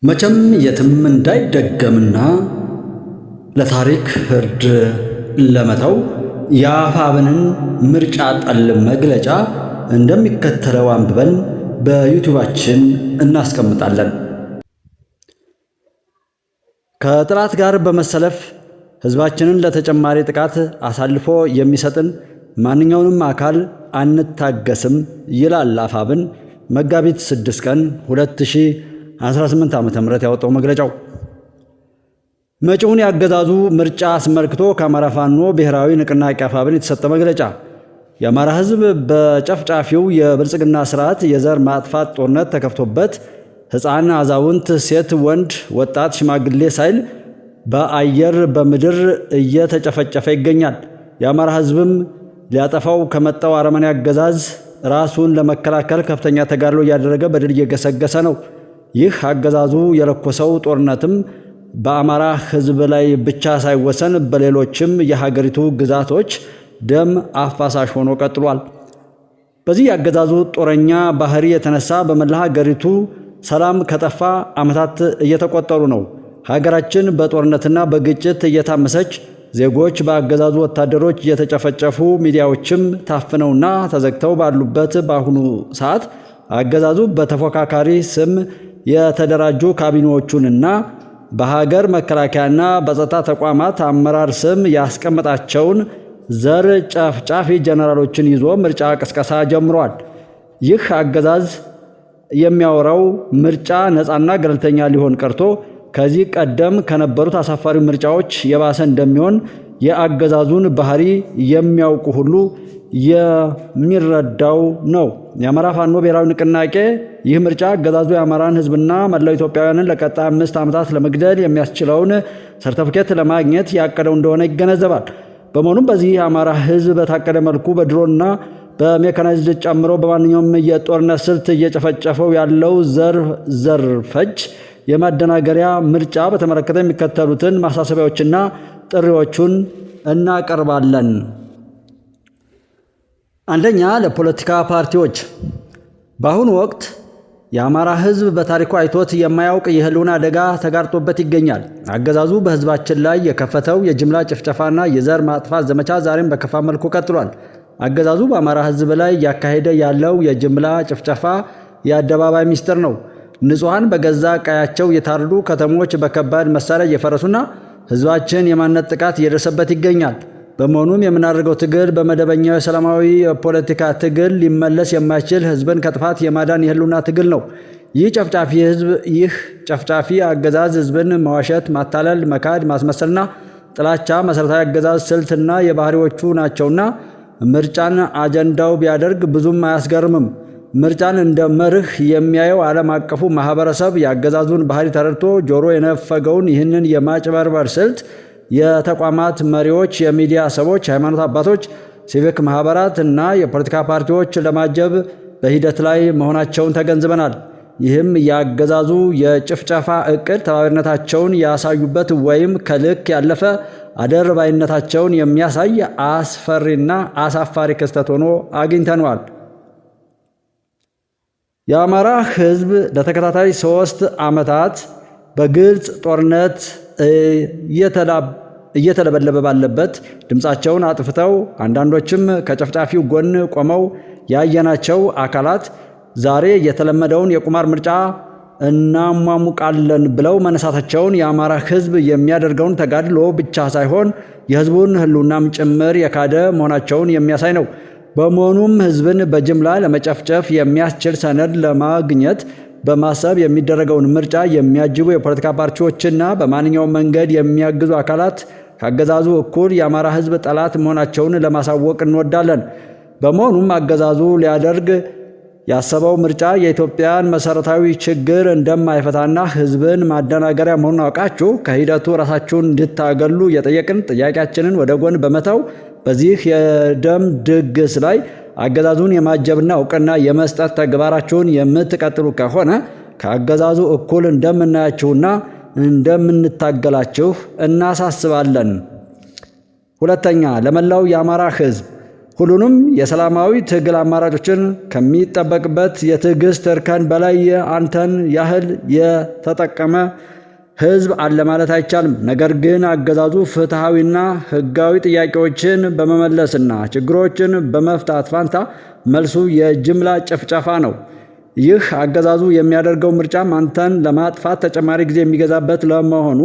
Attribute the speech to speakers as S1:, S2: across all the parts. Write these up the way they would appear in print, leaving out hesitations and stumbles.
S1: መቼም የትም እንዳይደገምና ለታሪክ ፍርድ ለመተው የአፋብንን ምርጫ ጠል መግለጫ እንደሚከተለው አንብበን በዩቲዩባችን እናስቀምጣለን። ከጠላት ጋር በመሰለፍ ሕዝባችንን ለተጨማሪ ጥቃት አሳልፎ የሚሰጥን ማንኛውንም አካል አንታገስም ይላል አፋብን መጋቢት 6 ቀን 2018 ዓ.ም ያወጣው መግለጫው። መጪውን ያገዛዙ ምርጫ አስመልክቶ ከአማራ ፋኖ ብሔራዊ ንቅናቄ አፋብን የተሰጠ መግለጫ የአማራ ሕዝብ በጨፍጫፊው የብልጽግና ስርዓት የዘር ማጥፋት ጦርነት ተከፍቶበት ሕፃን፣ አዛውንት፣ ሴት፣ ወንድ፣ ወጣት፣ ሽማግሌ ሳይል በአየር በምድር እየተጨፈጨፈ ይገኛል። የአማራ ሕዝብም ሊያጠፋው ከመጣው አረመኔ አገዛዝ ራሱን ለመከላከል ከፍተኛ ተጋድሎ እያደረገ በድል እየገሰገሰ ነው። ይህ አገዛዙ የለኮሰው ጦርነትም በአማራ ሕዝብ ላይ ብቻ ሳይወሰን በሌሎችም የሀገሪቱ ግዛቶች ደም አፋሳሽ ሆኖ ቀጥሏል። በዚህ የአገዛዙ ጦረኛ ባህሪ የተነሳ በመላ ሀገሪቱ ሰላም ከጠፋ ዓመታት እየተቆጠሩ ነው። ሀገራችን በጦርነትና በግጭት እየታመሰች፣ ዜጎች በአገዛዙ ወታደሮች እየተጨፈጨፉ፣ ሚዲያዎችም ታፍነውና ተዘግተው ባሉበት በአሁኑ ሰዓት አገዛዙ በተፎካካሪ ስም የተደራጁ ካቢኔዎቹንና በሀገር መከላከያና በጸጥታ ተቋማት አመራር ስም ያስቀመጣቸውን ዘር ጨፍጫፊ ጀነራሎችን ይዞ ምርጫ ቅስቀሳ ጀምሯል። ይህ አገዛዝ የሚያወራው ምርጫ ነፃና ገለልተኛ ሊሆን ቀርቶ ከዚህ ቀደም ከነበሩት አሳፋሪ ምርጫዎች የባሰ እንደሚሆን የአገዛዙን ባህሪ የሚያውቁ ሁሉ የሚረዳው ነው። የአማራ ፋኖ ብሔራዊ ንቅናቄ ይህ ምርጫ አገዛዙ የአማራን ሕዝብና መላው ኢትዮጵያውያንን ለቀጣይ 5 ዓመታት ለመግደል የሚያስችለውን ሰርተፊኬት ለማግኘት ያቀደው እንደሆነ ይገነዘባል። በመሆኑም በዚህ የአማራ ሕዝብ በታቀደ መልኩ በድሮንና በሜካናይዝድ ጨምሮ በማንኛውም የጦርነት ስልት እየጨፈጨፈው ያለው ዘር ፈጅ የማደናገሪያ ምርጫ በተመለከተ የሚከተሉትን ማሳሰቢያዎችና ጥሪዎቹን እናቀርባለን። አንደኛ፣ ለፖለቲካ ፓርቲዎች በአሁኑ ወቅት የአማራ ሕዝብ በታሪኩ አይቶት የማያውቅ የህልውና አደጋ ተጋርጦበት ይገኛል። አገዛዙ በሕዝባችን ላይ የከፈተው የጅምላ ጭፍጨፋና የዘር ማጥፋት ዘመቻ ዛሬም በከፋ መልኩ ቀጥሏል። አገዛዙ በአማራ ሕዝብ ላይ እያካሄደ ያለው የጅምላ ጭፍጨፋ የአደባባይ ሚስጥር ነው። ንጹሐን በገዛ ቀያቸው የታረዱ፣ ከተሞች በከባድ መሳሪያ እየፈረሱና ሕዝባችን የማንነት ጥቃት እየደረሰበት ይገኛል። በመሆኑም የምናደርገው ትግል በመደበኛው የሰላማዊ የፖለቲካ ትግል ሊመለስ የማይችል ሕዝብን ከጥፋት የማዳን የህልውና ትግል ነው። ይህ ጨፍጫፊ አገዛዝ ሕዝብን መዋሸት፣ ማታለል፣ መካድ፣ ማስመሰልና ጥላቻ መሠረታዊ አገዛዝ ስልትና የባህሪዎቹ ናቸውና ምርጫን አጀንዳው ቢያደርግ ብዙም አያስገርምም። ምርጫን እንደ መርህ የሚያየው ዓለም አቀፉ ማህበረሰብ የአገዛዙን ባህሪ ተረድቶ ጆሮ የነፈገውን ይህንን የማጭበርበር ስልት የተቋማት መሪዎች፣ የሚዲያ ሰዎች፣ ሃይማኖት አባቶች፣ ሲቪክ ማህበራት እና የፖለቲካ ፓርቲዎች ለማጀብ በሂደት ላይ መሆናቸውን ተገንዝበናል። ይህም የአገዛዙ የጭፍጨፋ እቅድ ተባባሪነታቸውን ያሳዩበት ወይም ከልክ ያለፈ አደርባይነታቸውን የሚያሳይ አስፈሪና አሳፋሪ ክስተት ሆኖ አግኝተነዋል። የአማራ ሕዝብ ለተከታታይ 3 ዓመታት በግልጽ ጦርነት እየተለበለበ ባለበት ድምፃቸውን አጥፍተው አንዳንዶችም ከጨፍጫፊው ጎን ቆመው ያየናቸው አካላት ዛሬ የተለመደውን የቁማር ምርጫ እናሟሙቃለን ብለው መነሳታቸውን የአማራ ሕዝብ የሚያደርገውን ተጋድሎ ብቻ ሳይሆን የሕዝቡን ህልውናም ጭምር የካደ መሆናቸውን የሚያሳይ ነው። በመሆኑም ሕዝብን በጅምላ ለመጨፍጨፍ የሚያስችል ሰነድ ለማግኘት በማሰብ የሚደረገውን ምርጫ የሚያጅቡ የፖለቲካ ፓርቲዎችና በማንኛውም መንገድ የሚያግዙ አካላት ከአገዛዙ እኩል የአማራ ሕዝብ ጠላት መሆናቸውን ለማሳወቅ እንወዳለን። በመሆኑም አገዛዙ ሊያደርግ ያሰበው ምርጫ የኢትዮጵያን መሰረታዊ ችግር እንደማይፈታና ሕዝብን ማደናገሪያ መሆኑን አውቃችሁ ከሂደቱ ራሳችሁን እንድታገሉ የጠየቅን ጥያቄያችንን ወደ ጎን በመተው በዚህ የደም ድግስ ላይ አገዛዙን የማጀብና እውቅና የመስጠት ተግባራችሁን የምትቀጥሉ ከሆነ ከአገዛዙ እኩል እንደምናያችሁና እንደምንታገላችሁ እናሳስባለን። ሁለተኛ፣ ለመላው የአማራ ሕዝብ ሁሉንም የሰላማዊ ትግል አማራጮችን ከሚጠበቅበት የትዕግስት እርከን በላይ አንተን ያህል የተጠቀመ ህዝብ አለ ማለት አይቻልም። ነገር ግን አገዛዙ ፍትሐዊና ህጋዊ ጥያቄዎችን በመመለስና ችግሮችን በመፍታት ፋንታ መልሱ የጅምላ ጭፍጨፋ ነው። ይህ አገዛዙ የሚያደርገው ምርጫም አንተን ለማጥፋት ተጨማሪ ጊዜ የሚገዛበት ለመሆኑ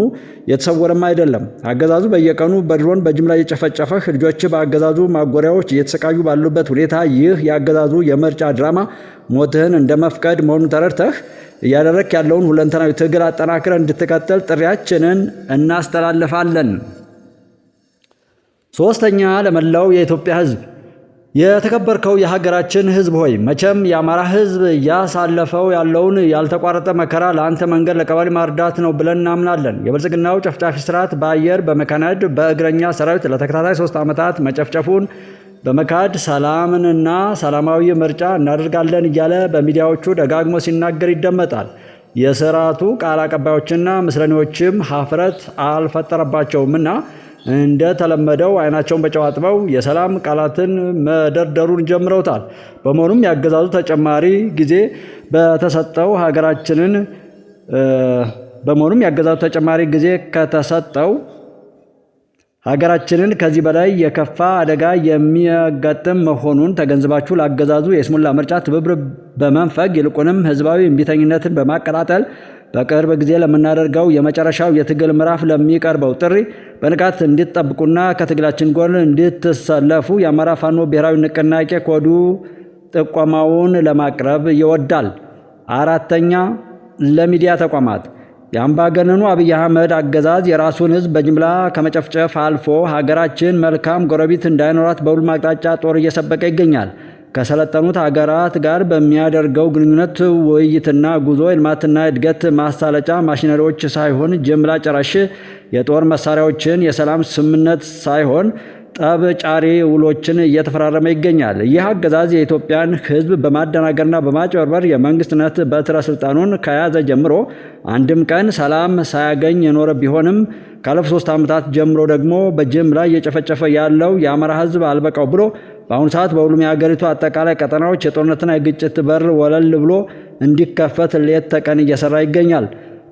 S1: የተሰወረም አይደለም። አገዛዙ በየቀኑ በድሮን በጅምላ እየጨፈጨፈህ ልጆች በአገዛዙ ማጎሪያዎች እየተሰቃዩ ባሉበት ሁኔታ ይህ የአገዛዙ የምርጫ ድራማ ሞትህን እንደ መፍቀድ መሆኑን ተረድተህ እያደረክ ያለውን ሁለንተናዊ ትግል አጠናክረህ እንድትቀጥል ጥሪያችንን እናስተላልፋለን። ሶስተኛ፣ ለመላው የኢትዮጵያ ህዝብ የተከበርከው የሀገራችን ህዝብ ሆይ መቼም የአማራ ህዝብ እያሳለፈው ያለውን ያልተቋረጠ መከራ ለአንተ መንገድ ለቀበሌ ማርዳት ነው ብለን እናምናለን። የብልጽግናው ጨፍጫፊ ስርዓት በአየር በመካናይድ በእግረኛ ሰራዊት ለተከታታይ 3 ዓመታት መጨፍጨፉን በመካድ ሰላምንና ሰላማዊ ምርጫ እናደርጋለን እያለ በሚዲያዎቹ ደጋግሞ ሲናገር ይደመጣል። የስርዓቱ ቃል አቀባዮችና ምስለኔዎችም ሀፍረት አልፈጠረባቸውምና እንደተለመደው አይናቸውን በጨው አጥበው የሰላም ቃላትን መደርደሩን ጀምረውታል። በመሆኑም ያገዛዙ ተጨማሪ ጊዜ ከተሰጠው ሀገራችንን ከዚህ በላይ የከፋ አደጋ የሚያጋጥም መሆኑን ተገንዝባችሁ ላገዛዙ የስሙላ ምርጫ ትብብር በመንፈግ ይልቁንም ህዝባዊ እምቢተኝነትን በማቀጣጠል በቅርብ ጊዜ ለምናደርገው የመጨረሻው የትግል ምዕራፍ ለሚቀርበው ጥሪ በንቃት እንድትጠብቁና ከትግላችን ጎን እንድትሰለፉ የአማራ ፋኖ ብሔራዊ ንቅናቄ ኮዱ ጥቆማውን ለማቅረብ ይወዳል። አራተኛ፣ ለሚዲያ ተቋማት የአምባገነኑ አብይ አህመድ አገዛዝ የራሱን ህዝብ በጅምላ ከመጨፍጨፍ አልፎ ሀገራችን መልካም ጎረቤት እንዳይኖራት በሁሉም አቅጣጫ ጦር እየሰበቀ ይገኛል። ከሰለጠኑት ሀገራት ጋር በሚያደርገው ግንኙነት ውይይትና ጉዞ የልማትና እድገት ማሳለጫ ማሽነሪዎች ሳይሆን ጅምላ ጨራሽ የጦር መሳሪያዎችን፣ የሰላም ስምምነት ሳይሆን ጠብ ጫሪ ውሎችን እየተፈራረመ ይገኛል። ይህ አገዛዝ የኢትዮጵያን ህዝብ በማደናገርና በማጭበርበር የመንግስትነት በትረ ስልጣኑን ከያዘ ጀምሮ አንድም ቀን ሰላም ሳያገኝ የኖረ ቢሆንም ካለፉት 3 ዓመታት ጀምሮ ደግሞ በጅምላ እየጨፈጨፈ ያለው የአማራ ህዝብ አልበቃው ብሎ በአሁኑ ሰዓት በሁሉም የሀገሪቱ አጠቃላይ ቀጠናዎች የጦርነትና የግጭት በር ወለል ብሎ እንዲከፈት ሌት ተቀን እየሰራ ይገኛል።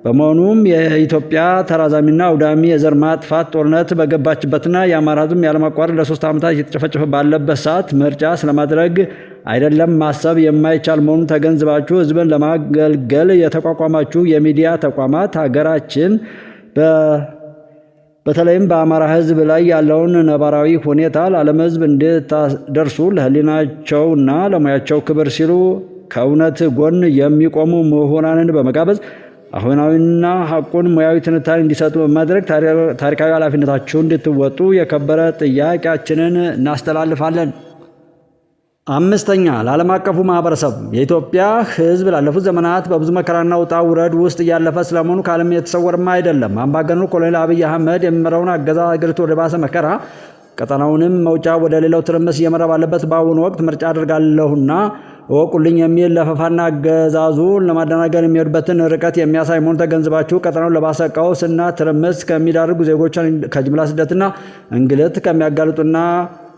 S1: በመሆኑም የኢትዮጵያ ተራዛሚና አውዳሚ የዘር ማጥፋት ጦርነት በገባችበትና የአማራ ህዝብ ያለማቋረጥ ለ3 ዓመታት እየተጨፈጨፈ ባለበት ሰዓት ምርጫ ስለማድረግ አይደለም ማሰብ የማይቻል መሆኑን ተገንዝባችሁ ህዝብን ለማገልገል የተቋቋማችሁ የሚዲያ ተቋማት ሀገራችን በተለይም በአማራ ህዝብ ላይ ያለውን ነባራዊ ሁኔታ ለዓለም ህዝብ እንድታደርሱ ለህሊናቸውና ለሙያቸው ክብር ሲሉ ከእውነት ጎን የሚቆሙ ምሁራንን በመጋበዝ አሁናዊና ሐቁን ሙያዊ ትንታኔ እንዲሰጡ በማድረግ ታሪካዊ ኃላፊነታችሁን እንድትወጡ የከበረ ጥያቄያችንን እናስተላልፋለን። አምስተኛ፣ ለዓለም አቀፉ ማህበረሰብ የኢትዮጵያ ህዝብ ላለፉት ዘመናት በብዙ መከራና ውጣ ውረድ ውስጥ እያለፈ ስለመሆኑ ከዓለም የተሰወረም አይደለም። አምባገነኑ ኮሎኔል አብይ አህመድ የሚመራውን አገዛዝ አገሪቱ ወደ ባሰ መከራ ቀጠናውንም መውጫ ወደ ሌላው ትርምስ እየመራ ባለበት በአሁኑ ወቅት ምርጫ አድርጋለሁና እወቁልኝ የሚል ለፈፋና አገዛዙ ለማደናገር የሚሄዱበትን ርቀት የሚያሳይ መሆኑን ተገንዝባችሁ ቀጠናውን ለባሰ ቀውስና ትርምስ ከሚዳርጉ ዜጎችን ከጅምላ ስደትና እንግልት ከሚያጋልጡና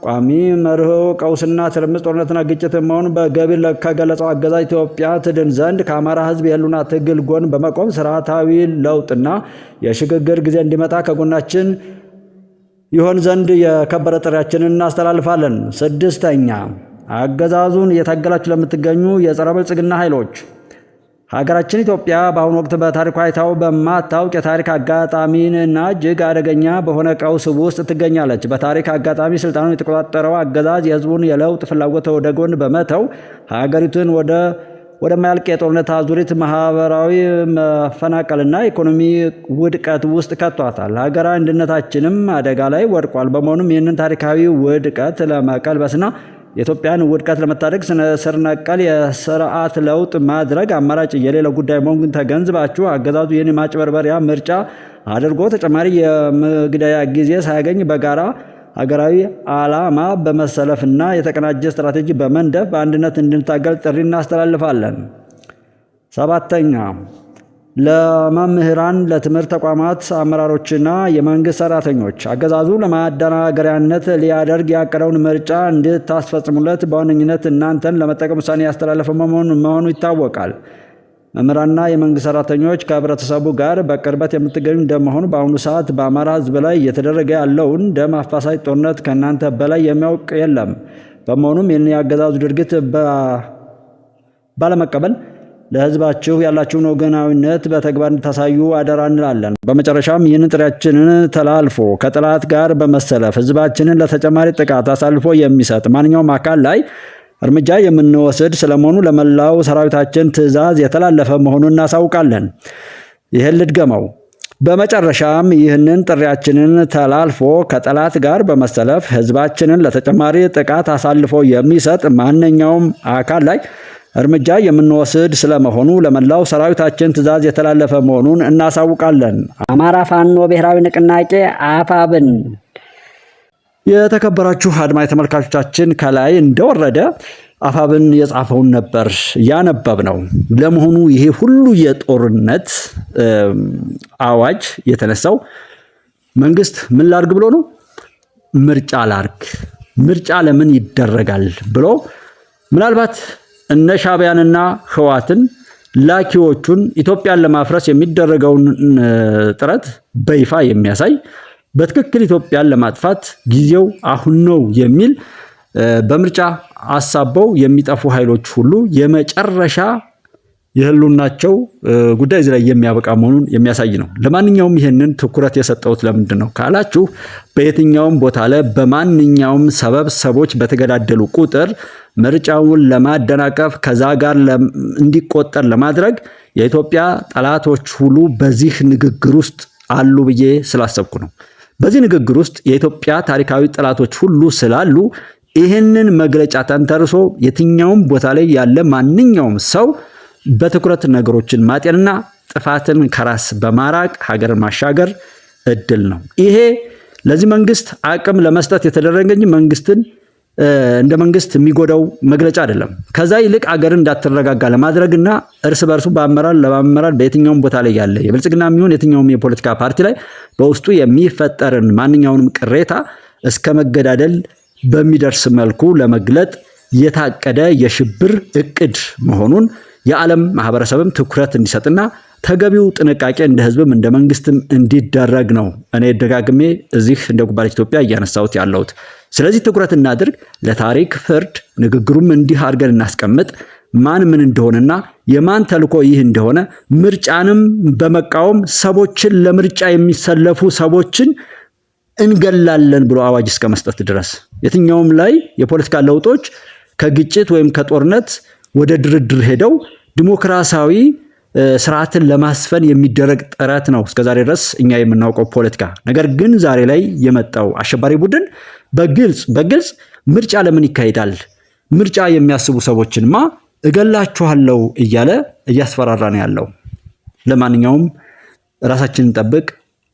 S1: ቋሚ መርሆ ቀውስና ትርምስ ጦርነትና ግጭት መሆኑን በገቢር ከገለጸው አገዛዝ ኢትዮጵያ ትድን ዘንድ ከአማራ ህዝብ የህልውና ትግል ጎን በመቆም ስርዓታዊ ለውጥና የሽግግር ጊዜ እንዲመጣ ከጎናችን ይሆን ዘንድ የከበረ ጥሪያችንን እናስተላልፋለን። ስድስተኛ፣ አገዛዙን እየታገላችሁ ለምትገኙ የጸረ ብልጽግና ኃይሎች ሀገራችን ኢትዮጵያ በአሁኑ ወቅት በታሪኳ አይታው በማታውቅ የታሪክ አጋጣሚና እጅግ አደገኛ በሆነ ቀውስ ውስጥ ትገኛለች። በታሪክ አጋጣሚ ስልጣኑን የተቆጣጠረው አገዛዝ የህዝቡን የለውጥ ፍላጎት ወደ ጎን በመተው ሀገሪቱን ወደማያልቅ የጦርነት አዙሪት፣ ማህበራዊ መፈናቀልና ኢኮኖሚ ውድቀት ውስጥ ከቷታል። ሀገራዊ አንድነታችንም አደጋ ላይ ወድቋል። በመሆኑም ይህንን ታሪካዊ ውድቀት ለመቀልበስና የኢትዮጵያን ውድቀት ለመታደግ ስር ነቀል የስርዓት ለውጥ ማድረግ አማራጭ የሌለው ጉዳይ መሆኑን ተገንዝባችሁ አገዛዙ ይህን ማጭበርበሪያ ምርጫ አድርጎ ተጨማሪ የመግደያ ጊዜ ሳያገኝ በጋራ ሀገራዊ ዓላማ በመሰለፍና የተቀናጀ ስትራቴጂ በመንደፍ በአንድነት እንድንታገል ጥሪ እናስተላልፋለን። ሰባተኛ፣ ለመምህራን፣ ለትምህርት ተቋማት አመራሮችና የመንግስት ሰራተኞች አገዛዙ ለማደናገሪያነት ሊያደርግ ያቀደውን ምርጫ እንድታስፈጽሙለት በዋነኝነት እናንተን ለመጠቀም ውሳኔ ያስተላለፈ መሆኑ ይታወቃል። መምህራንና የመንግስት ሰራተኞች ከህብረተሰቡ ጋር በቅርበት የምትገኙ እንደመሆኑ በአሁኑ ሰዓት በአማራ ህዝብ ላይ እየተደረገ ያለውን ደም አፋሳሽ ጦርነት ከእናንተ በላይ የሚያውቅ የለም። በመሆኑም ይህን የአገዛዙ ድርጊት ባለመቀበል ለህዝባችሁ ያላችሁን ወገናዊነት በተግባር እንድታሳዩ አደራ እንላለን። በመጨረሻም ይህንን ጥሪያችንን ተላልፎ ከጠላት ጋር በመሰለፍ ህዝባችንን ለተጨማሪ ጥቃት አሳልፎ የሚሰጥ ማንኛውም አካል ላይ እርምጃ የምንወስድ ስለመሆኑ ለመላው ሰራዊታችን ትዕዛዝ የተላለፈ መሆኑን እናሳውቃለን። ይህን ልድገመው። በመጨረሻም ይህንን ጥሪያችንን ተላልፎ ከጠላት ጋር በመሰለፍ ህዝባችንን ለተጨማሪ ጥቃት አሳልፎ የሚሰጥ ማንኛውም አካል ላይ እርምጃ የምንወስድ ስለመሆኑ ለመላው ሰራዊታችን ትዕዛዝ የተላለፈ መሆኑን እናሳውቃለን።
S2: አማራ ፋኖ ብሔራዊ ንቅናቄ አፋብን።
S1: የተከበራችሁ አድማጭ ተመልካቾቻችን ከላይ እንደወረደ አፋብን የጻፈውን ነበር ያነበብ ነው። ለመሆኑ ይሄ ሁሉ የጦርነት አዋጅ የተነሳው መንግስት ምን ላርግ ብሎ ነው? ምርጫ ላርግ፣ ምርጫ ለምን ይደረጋል ብሎ ምናልባት እነ ሻዕቢያንና ህወሓትን ላኪዎቹን ኢትዮጵያን ለማፍረስ የሚደረገውን ጥረት በይፋ የሚያሳይ በትክክል ኢትዮጵያን ለማጥፋት ጊዜው አሁን ነው የሚል በምርጫ አሳበው የሚጠፉ ኃይሎች ሁሉ የመጨረሻ የህሉናቸው ጉዳይ እዚህ ላይ የሚያበቃ መሆኑን የሚያሳይ ነው። ለማንኛውም ይህንን ትኩረት የሰጠሁት ለምንድን ነው ካላችሁ በየትኛውም ቦታ ላይ በማንኛውም ሰበብ ሰዎች በተገዳደሉ ቁጥር ምርጫውን ለማደናቀፍ ከዛ ጋር እንዲቆጠር ለማድረግ የኢትዮጵያ ጠላቶች ሁሉ በዚህ ንግግር ውስጥ አሉ ብዬ ስላሰብኩ ነው። በዚህ ንግግር ውስጥ የኢትዮጵያ ታሪካዊ ጠላቶች ሁሉ ስላሉ ይህንን መግለጫ ተንተርሶ የትኛውም ቦታ ላይ ያለ ማንኛውም ሰው በትኩረት ነገሮችን ማጤንና ጥፋትን ከራስ በማራቅ ሀገርን ማሻገር እድል ነው። ይሄ ለዚህ መንግስት አቅም ለመስጠት የተደረገ እንጂ መንግስትን እንደ መንግስት የሚጎዳው መግለጫ አይደለም። ከዛ ይልቅ ሀገርን እንዳትረጋጋ ለማድረግና እርስ በርሱ ለማመራር በየትኛውም ቦታ ላይ ያለ የብልጽግና የሚሆን የትኛውም የፖለቲካ ፓርቲ ላይ በውስጡ የሚፈጠርን ማንኛውንም ቅሬታ እስከ መገዳደል በሚደርስ መልኩ ለመግለጥ የታቀደ የሽብር እቅድ መሆኑን የዓለም ማህበረሰብም ትኩረት እንዲሰጥና ተገቢው ጥንቃቄ እንደ ህዝብም እንደ መንግስትም እንዲደረግ ነው እኔ ደጋግሜ እዚህ እንደ ጉባኤ ኢትዮጵያ እያነሳሁት ያለሁት። ስለዚህ ትኩረት እናድርግ፣ ለታሪክ ፍርድ ንግግሩም እንዲህ አድርገን እናስቀምጥ። ማን ምን እንደሆነና የማን ተልዕኮ ይህ እንደሆነ ምርጫንም በመቃወም ሰዎችን ለምርጫ የሚሰለፉ ሰዎችን እንገላለን ብሎ አዋጅ እስከ መስጠት ድረስ የትኛውም ላይ የፖለቲካ ለውጦች ከግጭት ወይም ከጦርነት ወደ ድርድር ሄደው ዲሞክራሲያዊ ስርዓትን ለማስፈን የሚደረግ ጥረት ነው እስከዛሬ ድረስ እኛ የምናውቀው ፖለቲካ። ነገር ግን ዛሬ ላይ የመጣው አሸባሪ ቡድን በግልጽ ምርጫ ለምን ይካሄዳል? ምርጫ የሚያስቡ ሰዎችንማ እገላችኋለሁ እያለ እያስፈራራ ነው ያለው። ለማንኛውም ራሳችንን እንጠብቅ፣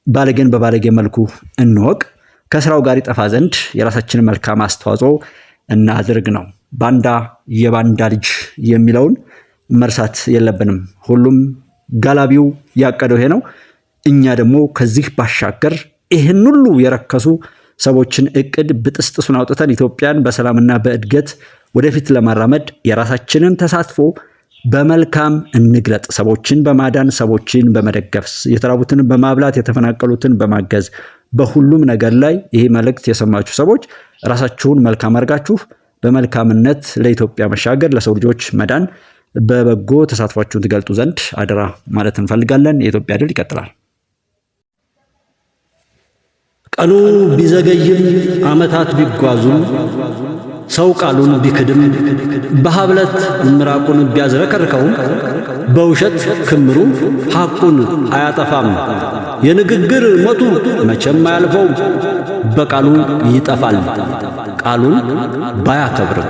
S1: ባለጌን በባለጌ መልኩ እንወቅ፣ ከስራው ጋር ይጠፋ ዘንድ የራሳችንን መልካም አስተዋጽኦ እናድርግ ነው። ባንዳ የባንዳ ልጅ የሚለውን መርሳት የለብንም። ሁሉም ጋላቢው ያቀደው ይሄ ነው። እኛ ደግሞ ከዚህ ባሻገር ይህን ሁሉ የረከሱ ሰዎችን እቅድ ብጥስጥሱን አውጥተን ኢትዮጵያን በሰላምና በእድገት ወደፊት ለማራመድ የራሳችንን ተሳትፎ በመልካም እንግለጥ። ሰዎችን በማዳን ሰዎችን በመደገፍ የተራቡትን በማብላት የተፈናቀሉትን በማገዝ በሁሉም ነገር ላይ ይሄ መልእክት የሰማችሁ ሰዎች ራሳችሁን መልካም አድርጋችሁ በመልካምነት ለኢትዮጵያ መሻገር ለሰው ልጆች መዳን በበጎ ተሳትፏችሁን ትገልጡ ዘንድ አደራ ማለት እንፈልጋለን። የኢትዮጵያ ድል ይቀጥላል።
S3: ቀኑ ቢዘገይም ዓመታት ቢጓዙም ሰው ቃሉን ቢክድም በሀብለት ምራቁን ቢያዝረከርከውም በውሸት ክምሩ ሐቁን አያጠፋም። የንግግር ሞቱ መቼም አያልፈውም። በቃሉ ይጠፋል ቃሉን ባያከብርም።